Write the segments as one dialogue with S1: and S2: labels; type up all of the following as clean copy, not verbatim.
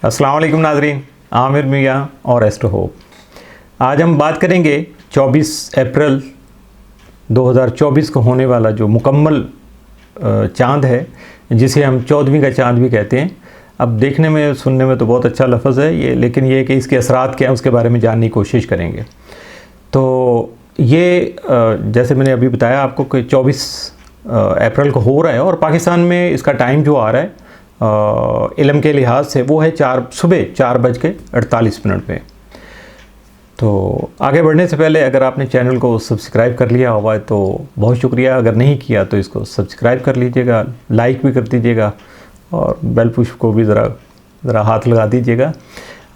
S1: अस्सलाम वालेकुम नाज़रीन, आमिर मियाँ और एस्ट्रो होप। आज हम बात करेंगे 24 अप्रैल 2024 को होने वाला जो मुकम्मल चाँद है, जिसे हम 14वीं का चाँद भी कहते हैं। अब देखने में सुनने में तो बहुत अच्छा लफ्ज़ है ये, लेकिन ये कि इसके असरात क्या हैं उसके बारे में जानने की कोशिश करेंगे। तो ये जैसे मैंने अभी बताया आपको कि 24 अप्रैल को हो रहा है और पाकिस्तान में इसका टाइम जो आ रहा है इल्म के लिहाज से वो है सुबह 4:48 पे। तो आगे बढ़ने से पहले अगर आपने चैनल को सब्सक्राइब कर लिया हुआ है तो बहुत शुक्रिया, अगर नहीं किया तो इसको सब्सक्राइब कर लीजिएगा, लाइक भी कर दीजिएगा और बेल पुश को भी ज़रा हाथ लगा दीजिएगा।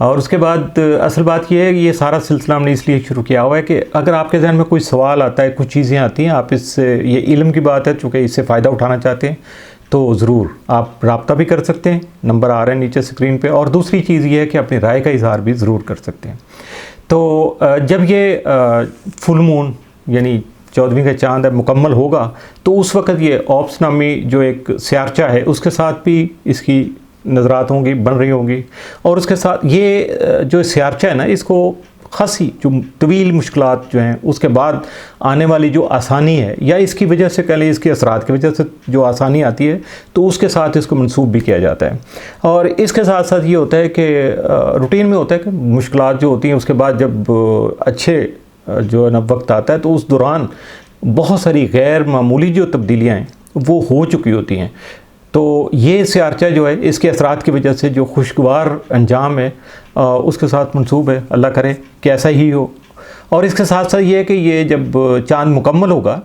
S1: और उसके बाद असल बात यह है कि ये सारा सिलसिला हमने इसलिए शुरू किया हुआ है कि अगर आपके जहन में कोई सवाल आता है, कुछ चीज़ें आती हैं, आप इससे, ये इल्म की बात है, चूँकि इससे फ़ायदा उठाना चाहते हैं तो ज़रूर आप रब्ता भी कर सकते हैं, नंबर आ रहे हैं नीचे स्क्रीन पे। और दूसरी चीज़ ये है कि अपनी राय का इजहार भी ज़रूर कर सकते हैं। तो जब ये फुल मून यानी 14वीं का चाँद मुकम्मल होगा तो उस वक़्त ये ऑप्स नामी जो एक स्यारचा है उसके साथ भी इसकी नज़रात होंगी, बन रही होंगी। और उसके साथ ये जो स्यारचा है ना, इसको ख़ासी जो तवील मुश्किलात जो हैं उसके बाद आने वाली जो आसानी है, या इसकी वजह से कह लें, इसके असरात की वजह से जो आसानी आती है तो उसके साथ इसको मंसूब भी किया जाता है। और इसके साथ साथ ये होता है कि रूटीन में होता है कि मुश्किलात जो होती हैं उसके बाद जब अच्छे जो है ना वक्त आता है तो उस दौरान बहुत सारी गैर मामूली जो तब्दीलियाँ हैं वो हो चुकी होती हैं। तो ये स्यारचा जो है इसके असरात की वजह से जो खुशगवार अंजाम है उसके साथ मंसूब है, अल्लाह करे कि ऐसा ही हो। और इसके साथ साथ ये है कि ये जब चाँद मुकम्मल होगा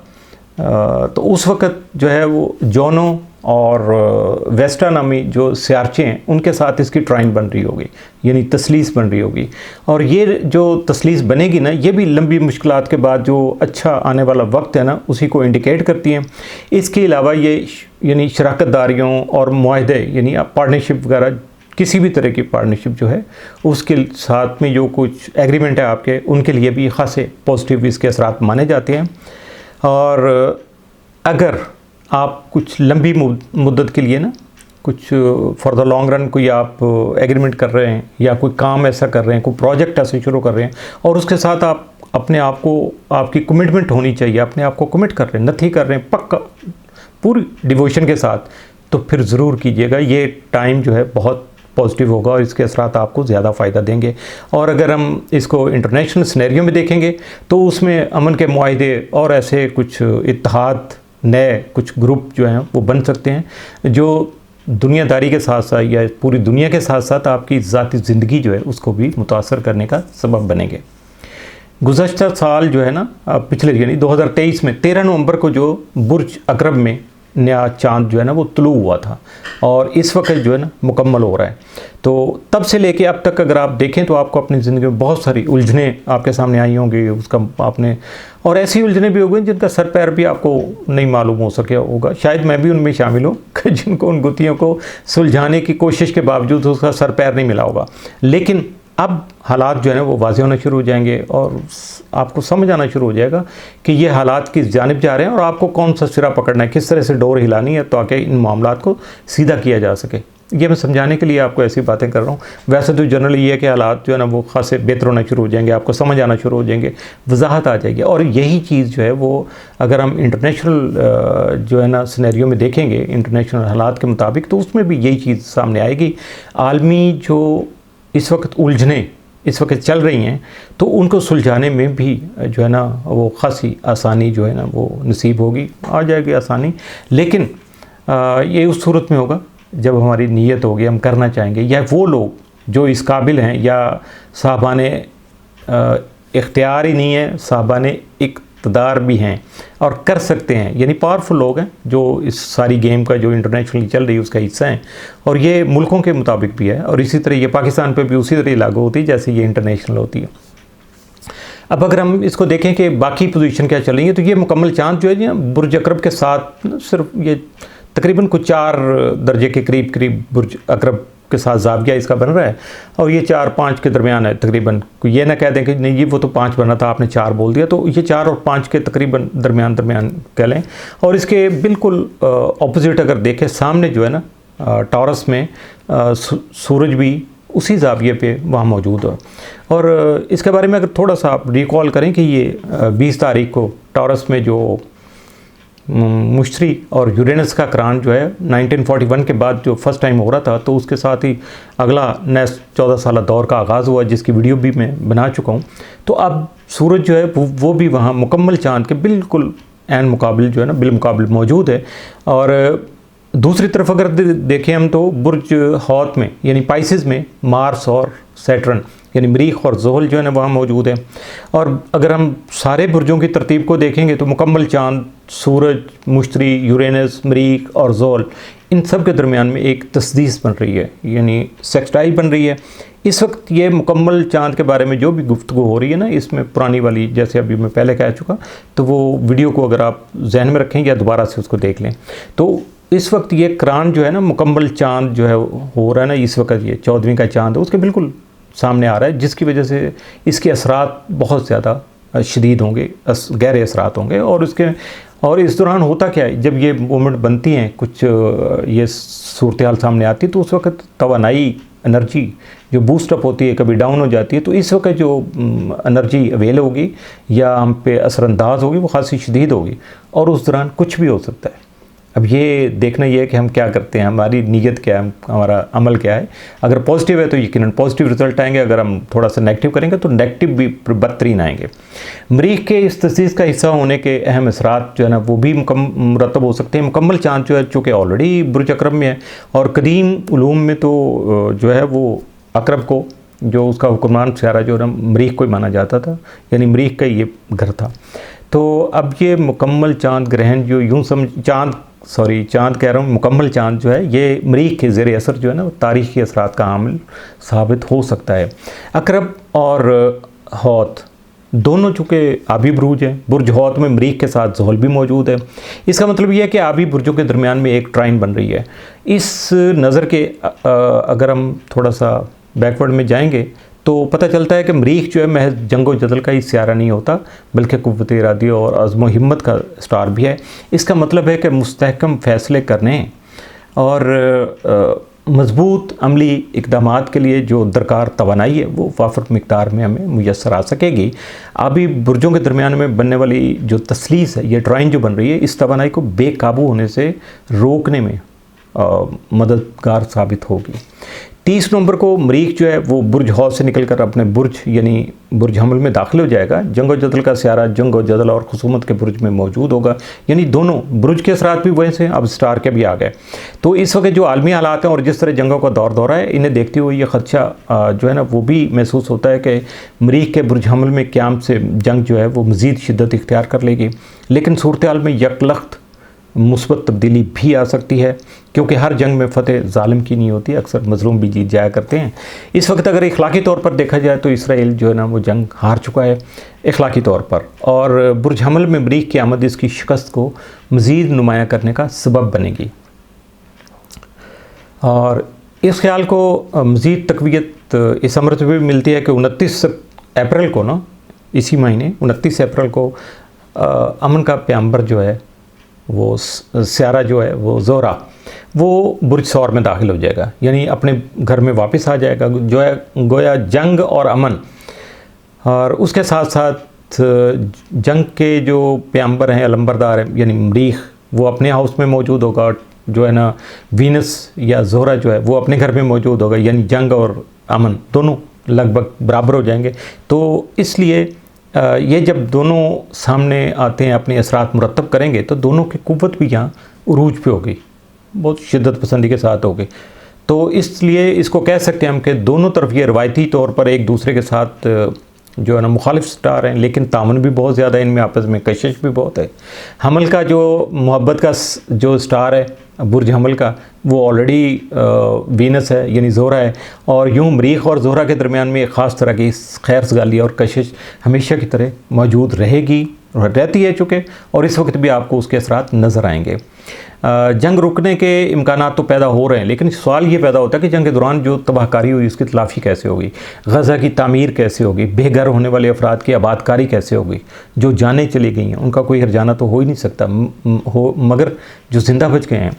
S1: तो उस वक़्त जो है वो जोनो और वेस्टा नामी जो स्यारचे हैं उनके साथ इसकी ट्राइन बन रही होगी, यानी तसलीस बन रही होगी। और ये जो तसलीस बनेगी ना, ये भी लंबी मुश्किलात के बाद जो अच्छा आने वाला वक्त है ना उसी को इंडिकेट करती हैं। इसके अलावा ये यानी शराकतदारियों और मुआहदे यानी पार्टनरशिप वगैरह, किसी भी तरह की पार्टनरशिप जो है उसके साथ में जो कुछ एग्रीमेंट है आपके, उनके लिए भी ख़ासे पॉजिटिव इसके असरात माने जाते हैं। और अगर आप कुछ लंबी मुद्दत के लिए ना, कुछ फॉर द लॉन्ग रन कोई आप एग्रीमेंट कर रहे हैं या कोई काम ऐसा कर रहे हैं, कोई प्रोजेक्ट ऐसे शुरू कर रहे हैं और उसके साथ आप अपने आप को, आपकी कमिटमेंट होनी चाहिए, अपने आप को कमिट कर रहे हैं, नथी कर रहे हैं पक्का पूरी डिवोशन के साथ, तो फिर ज़रूर कीजिएगा। ये टाइम जो है बहुत पॉजिटिव होगा और इसके असरात आपको ज़्यादा फ़ायदा देंगे। और अगर हम इसको इंटरनेशनल सिनेरियो में देखेंगे तो उसमें अमन के मुआहदे और ऐसे कुछ इत्तेहाद, नए कुछ ग्रुप जो हैं वो बन सकते हैं जो दुनियादारी के साथ साथ या पूरी दुनिया के साथ साथ आपकी ज़ाती ज़िंदगी जो है उसको भी मुतासर करने का सबब बनेंगे। गुज़श्ता साल जो है ना, पिछले यानी 2023 में 13 नवंबर को जो बुर्ज अकरब में नया चाँद जो है ना वो तुलू हुआ था और इस वक्त जो है ना मुकम्मल हो रहा है। तो तब से लेके अब तक अगर आप देखें तो आपको अपनी ज़िंदगी में बहुत सारी उलझनें आपके सामने आई होंगी, उसका आपने, और ऐसी उलझनें भी हो गई जिनका सर पैर भी आपको नहीं मालूम हो सके होगा। शायद मैं भी उनमें शामिल हूँ जिनको उन गुत्थियों को सुलझाने की कोशिश के बावजूद उसका सर पैर नहीं मिला होगा। लेकिन अब हालात जो है ना वो वाज़ेह होना शुरू हो जाएंगे और आपको समझ आना शुरू हो जाएगा कि ये हालात किस जानिब जा रहे हैं और आपको कौन सा सिरा पकड़ना है, किस तरह से डोर हिलानी है ताकि इन मामलात को सीधा किया जा सके। ये मैं समझाने के लिए आपको ऐसी बातें कर रहा हूँ। वैसे तो जनरली ये है कि हालात जो है ना वो खासे बेहतर होना शुरू हो जाएंगे, आपको समझ आना शुरू हो जाएंगे, वजाहत आ जाएगी। और यही चीज़ जो है वो अगर हम इंटरनेशनल जो है ना सिनेरियो में देखेंगे, इंटरनेशनल हालात के मुताबिक, तो उसमें भी यही चीज़ सामने आएगी। आलमी जो इस वक्त उलझने इस वक्त चल रही हैं तो उनको सुलझाने में भी जो है ना वो ख़ासी आसानी जो है ना वो नसीब होगी, आ जाएगी आसानी। लेकिन ये उस सूरत में होगा जब हमारी नीयत होगी, हम करना चाहेंगे, या वो लोग जो इस काबिल हैं या साहबाने इख्तियार ही नहीं है, साहबाने इक़्तिदार भी हैं और कर सकते हैं, यानी पावरफुल लोग हैं जो इस सारी गेम का जो इंटरनेशनली चल रही है उसका हिस्सा हैं। और ये मुल्कों के मुताबिक भी है और इसी तरह ये पाकिस्तान पे भी उसी तरह लागू होती है जैसे ये इंटरनेशनल होती है। अब अगर हम इसको देखें कि बाकी पोजीशन क्या चल रही है, तो ये मुकम्मल चाँद जो है बुर्ज अकरब के साथ सिर्फ ये तकरीबन कुछ 4 दर्जे के करीब बुर्ज अकरब के साथ ज़ाविया इसका बन रहा है और ये 4-5 के दरमियान है तकरीबन। ये ना कह दें कि नहीं ये वो तो 5 बना था आपने 4 बोल दिया, तो ये 4 और 5 के तकरीबन दरमियान कह लें। और इसके बिल्कुल ऑपोजिट अगर देखें, सामने जो है ना टॉरस में सूरज भी उसी जाविये पे वहाँ मौजूद है। और इसके बारे में अगर थोड़ा सा आप रिकॉल करें कि ये 20 तारीख को टॉरस में जो मुश्तरी और यूरेनस का क्रांत जो है 1941 के बाद जो फर्स्ट टाइम हो रहा था, तो उसके साथ ही अगला नेक्स्ट 14 साल दौर का आगाज़ हुआ, जिसकी वीडियो भी मैं बना चुका हूँ। तो अब सूरज जो है वो भी वहाँ मुकम्मल चाँद के बिल्कुल एन मुकाबिल जो है ना बिलमुकाबिल मौजूद है। और दूसरी तरफ अगर देखें हम तो बुर्ज हौत में यानी पाइसेस में मार्स और सैटर्न यानी मरीख और ज़ोहल जो है ना वहाँ मौजूद है। और अगर हम सारे बुर्जों की तरतीब को देखेंगे तो मुकम्मल चाँद सूरज, मुश्तरी, यूरेनस, मरीख और ज़ोहल इन सब के दरमियान में एक तस्दीस बन रही है, यानी सेक्सटाइल बन रही है। इस वक्त ये मुकम्मल चाँद के बारे में जो भी गुफ्तगू हो रही है ना, इसमें पुरानी वाली जैसे अभी मैं पहले कह चुका, तो वो वीडियो को अगर आप जहन में रखें या दोबारा से उसको देख लें, तो इस वक्त ये क्रांत जो है ना मुकम्मल चाँद जो है हो रहा है ना, इस वक्त ये 14वीं का चाँद है उसके बिल्कुल सामने आ रहा है, जिसकी वजह से इसके असरात बहुत ज़्यादा शदीद होंगे, गहरे असरात होंगे। और इस दौरान होता क्या है, जब ये मूवमेंट बनती हैं, कुछ ये सूरत हाल सामने आती है, तो उस वक्त तवानाई एनर्जी जो बूस्टअप होती है कभी डाउन हो जाती है, तो इस वक्त जो एनर्जी अवेल होगी या हम पे असरअंदाज होगी वो खासी शदीद होगी और उस दौरान कुछ भी हो सकता है। अब ये देखना ये है कि हम क्या करते हैं, हमारी नीयत क्या है, हमारा अमल क्या है। अगर पॉजिटिव है तो यकीनन पॉजिटिव रिजल्ट आएंगे, अगर हम थोड़ा सा नेगेटिव करेंगे तो नेगेटिव भी बदतरीन आएंगे। मरीख के इस तस्दीस का हिस्सा होने के अहम असरात जो है ना वो भी मुरतब हो सकते हैं। मुकम्मल चाँद जो है चूँकि ऑलरेडी बुर्ज अकरब में है और कदीम उलूम में तो जो है वो अकरब को जो उसका हुक्मरान सियारा जो है ना मरीख को ही माना जाता था, यानी मरीख का ये घर था। तो अब ये मुकम्मल चाँद ग्रहण जो यूँ चाँद कह रहा हूँ, मुकम्मल चाँद जो है ये मरीख के ज़ेर असर जो है ना तारीख़ी असरात का आमिल साबित हो सकता है। अकरब और हौत दोनों चूँकि आबी बुर्ज हैं, बुर्ज हौत में मरीख के साथ ज़ोहल भी मौजूद है। इसका मतलब ये है कि आबी बुर्जों के दरमियान में एक ट्राइन बन रही है। इस नज़र के अगर हम थोड़ा सा बैकवर्ड में जाएंगे तो पता चलता है कि मरीख जो है महज जंगो जदल का ही सियारा नहीं होता, बल्कि कुव्वत इरादी और अज़्म हिम्मत का स्टार भी है। इसका मतलब है कि मुस्तहकम फ़ैसले करने और मज़बूत अमली इक़दामात के लिए जो दरकार तवानाई है वो वाफ़र मिक़दार में हमें मुयस्सर आ सकेगी। आबी बुर्जों के दरमियान में बनने वाली जो तसलीस है, ये ट्राइन जो बन रही है, इस तवानाई को बेकाबू होने से रोकने में मददगार साबित होगी। 30 नवंबर को मरीख जो है वो बुर्ज हौत से निकलकर अपने बुर्ज यानी बुर्ज हमल में दाखिल हो जाएगा। जंगो जदल का सियारा जंगो जदल और खुसूमत के बुर्ज में मौजूद होगा, यानी दोनों बुर्ज के असरात भी वैसे अब स्टार के भी आ गए। तो इस वक्त जो आलमी हालात हैं और जिस तरह जंगों का दौरा है, इन्हें देखते हुए ये ख़दशा जो है ना वो भी महसूस होता है कि मरीख के बुर्ज हमल में क़याम से जंग जो है वो मज़ीद शिद्दत इख्तियार कर लेगी। लेकिन सूरत हाल में यकलख्त मुस्बत तब्दीली भी आ सकती है, क्योंकि हर जंग में फ़तेह ज़ालिम की नहीं होती, अक्सर मज़लूम भी जीत जाया करते हैं। इस वक्त अगर इखलाकी तौर पर देखा जाए तो इसराइल जो है ना वो जंग हार चुका है इखलाकी तौर पर, और बुर्ज हमल में मरीख की आमद इसकी शिकस्त को मज़ीद नुमाया करने का सबब बनेगी। और इस ख्याल को मज़ीद तक़वियत इस अमर से भी मिलती है कि 29 अप्रैल को ना, इसी महीने 29 अप्रैल को अमन का पैगंबर जो है वो सियारा जो है वो ज़ोहरा वो बुर्ज सौर में दाखिल हो जाएगा, यानी अपने घर में वापस आ जाएगा, जो है गोया जंग और अमन। और उसके साथ साथ जंग के जो पैगंबर हैं, अलंबरदार हैं, यानी मरीख, वो अपने हाउस में मौजूद होगा, जो है ना वीनस या ज़ोहरा जो है वो अपने घर में मौजूद होगा, यानी जंग और अमन दोनों लगभग बराबर हो जाएंगे। तो इसलिए ये जब दोनों सामने आते हैं, अपने असरात मुरतब करेंगे, तो दोनों की कुव्वत भी यहाँ उरूज पे होगी, बहुत शिद्दत पसंदी के साथ होगी। तो इसलिए इसको कह सकते हैं हम कि दोनों तरफ ये रवायती तौर पर एक दूसरे के साथ जो है ना मुखालिफ स्टार हैं, लेकिन तामन भी बहुत ज़्यादा है इनमें, आपस में कशिश भी बहुत है। हमल का जो मोहब्बत का जो स्टार है बुर्ज हमल का, वो ऑलरेडी वीनस है, यानी ज़ोहरा है, और यूँ मरीख और ज़ोहरा के दरमियान में एक ख़ास तरह की खैर सगाली और कशिश हमेशा की तरह मौजूद रहेगी, रहती है चूँकि, और इस वक्त भी आपको उसके असरात नज़र आएंगे। जंग रुकने के इम्कानात तो पैदा हो रहे हैं, लेकिन सवाल ये पैदा होता है कि जंग के दौरान जो तबाहकारी हुई उसकी तलाफ़ी कैसे होगी, गज़ा की तामीर कैसे होगी, बेघर होने वाले अफराद की आबादकारी कैसे होगी, जो जानें चली गई हैं उनका कोई हर्जाना तो हो ही नहीं सकता मगर जो ज़िंदा बच गए हैं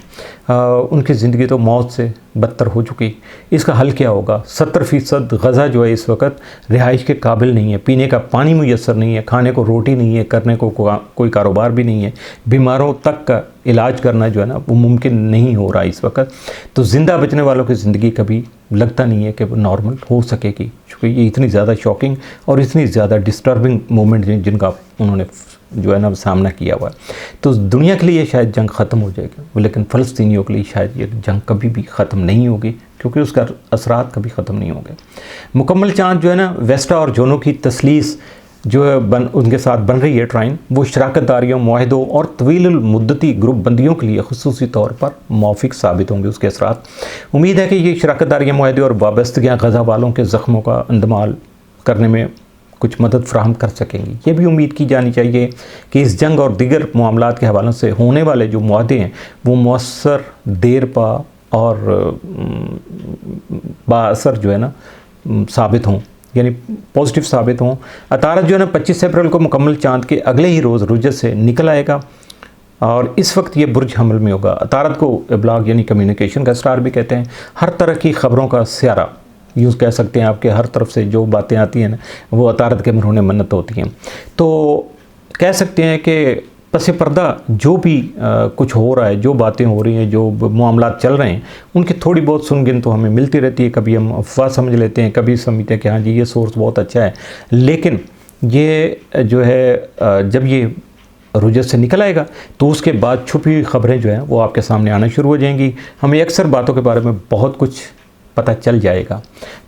S1: उनकी ज़िंदगी तो मौत से बदतर हो चुकी। इसका हल क्या होगा? 70% गज़ा जो है इस वक्त रिहाइश के काबिल नहीं है, पीने का पानी मुयस्सर नहीं है, खाने को रोटी नहीं है, करने को कोई कारोबार भी नहीं है, बीमारों तक का इलाज करना जो है ना वो मुमकिन नहीं हो रहा इस वक्त। तो ज़िंदा बचने वालों की ज़िंदगी कभी लगता नहीं है कि वो नॉर्मल हो सकेगी, क्योंकि ये इतनी ज़्यादा शॉकिंग और इतनी ज़्यादा डिस्टर्बिंग मोमेंट जिनका उन्होंने जो है ना सामना किया हुआ है। तो दुनिया के लिए शायद जंग ख़त्म हो जाएगी, लेकिन फ़लस्तीनियों के लिए शायद ये जंग कभी भी ख़त्म नहीं होगी, क्योंकि उसका असरात कभी ख़त्म नहीं होंगे। मुकम्मल चाँद जो है ना वेस्टा और जोनो की तसलीस जो है उनके साथ बन रही है ट्राइन, वो शराकत दारियों, मुआहदों और तवील मुद्दती ग्रुप बंदियों के लिए ख़ुसूसी तौर पर मौफिक साबित होंगे उसके असरात। उम्मीद है कि ये शराकत दारियाँ, मुआहदे और वाबस्तगियाँ गज़ा वालों के ज़ख्मों का अंदमाल करने में कुछ मदद फ्राहम कर सकेंगी। ये भी उम्मीद की जानी चाहिए कि इस जंग और दीगर मामलात के हवालों से होने वाले जो मुआहदे हैं वो मौसर, देर पा और बाअसर जो है ना साबित हों, यानी पॉजिटिव साबित हों। अतारत जो है ना 25 अप्रैल को मुकम्मल चाँद के अगले ही रोज़ रुजत से निकल आएगा और इस वक्त ये बुर्ज हमल में होगा। अतारत को इब्लाग यानी कम्युनिकेशन का स्टार भी कहते हैं, हर तरह की ख़बरों का स्यारा यूँ कह सकते हैं। आपके हर तरफ से जो बातें आती हैं ना वो अतारत के मरहून मन्नत होती हैं। तो कह सकते हैं कि पसे पर्दा जो भी कुछ हो रहा है, जो बातें हो रही हैं, जो मामलात चल रहे हैं, उनकी थोड़ी बहुत सुनगिन तो हमें मिलती रहती है। कभी हम अफवाह समझ लेते हैं, कभी समझते हैं कि हाँ जी ये सोर्स बहुत अच्छा है, लेकिन ये जो है जब ये रुजत से निकल आएगा तो उसके बाद छुपी हुई ख़बरें जो हैं वो आपके सामने आना शुरू हो जाएंगी। हमें अक्सर बातों के बारे में बहुत कुछ पता चल जाएगा।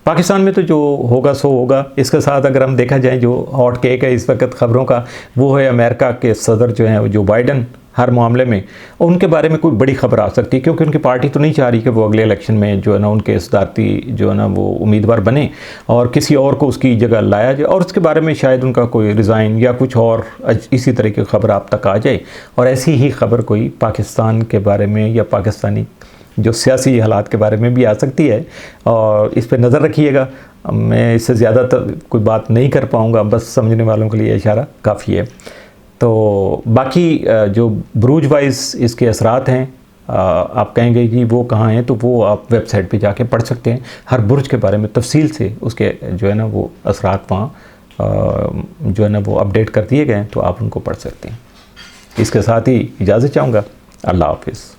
S1: पाकिस्तान में तो जो होगा सो होगा। इसके साथ अगर हम देखा जाए जो हॉट केक है इस वक्त ख़बरों का, वो है अमेरिका के सदर जो हैं जो बाइडन। हर मामले में उनके बारे में कोई बड़ी खबर आ सकती है, क्योंकि उनकी पार्टी तो नहीं चाह रही कि वो अगले इलेक्शन में जो है ना उनके सदारती जो है ना वो उम्मीदवार बने और किसी और को उसकी जगह लाया जाए, और उसके बारे में शायद उनका कोई रिज़ाइन या कुछ और इसी तरह की खबर आप तक आ जाए। और ऐसी ही खबर कोई पाकिस्तान के बारे में या पाकिस्तानी जो सियासी हालात के बारे में भी आ सकती है, और इस पर नज़र रखिएगा। मैं इससे ज़्यादा कोई बात नहीं कर पाऊँगा, बस समझने वालों के लिए इशारा काफ़ी है। तो बाकी जो बुरूज वाइज इसके असरात हैं, आप कहेंगे कि वो कहाँ हैं, तो वो आप वेबसाइट पे जाके पढ़ सकते हैं। हर बुर्ज के बारे में तफसील से उसके जो है ना वो असरात वहाँ जो है ना वो अपडेट कर दिए गए हैं, तो आप उनको पढ़ सकते हैं। इसके साथ ही इजाज़त चाहूँगा। अल्लाह हाफिज़।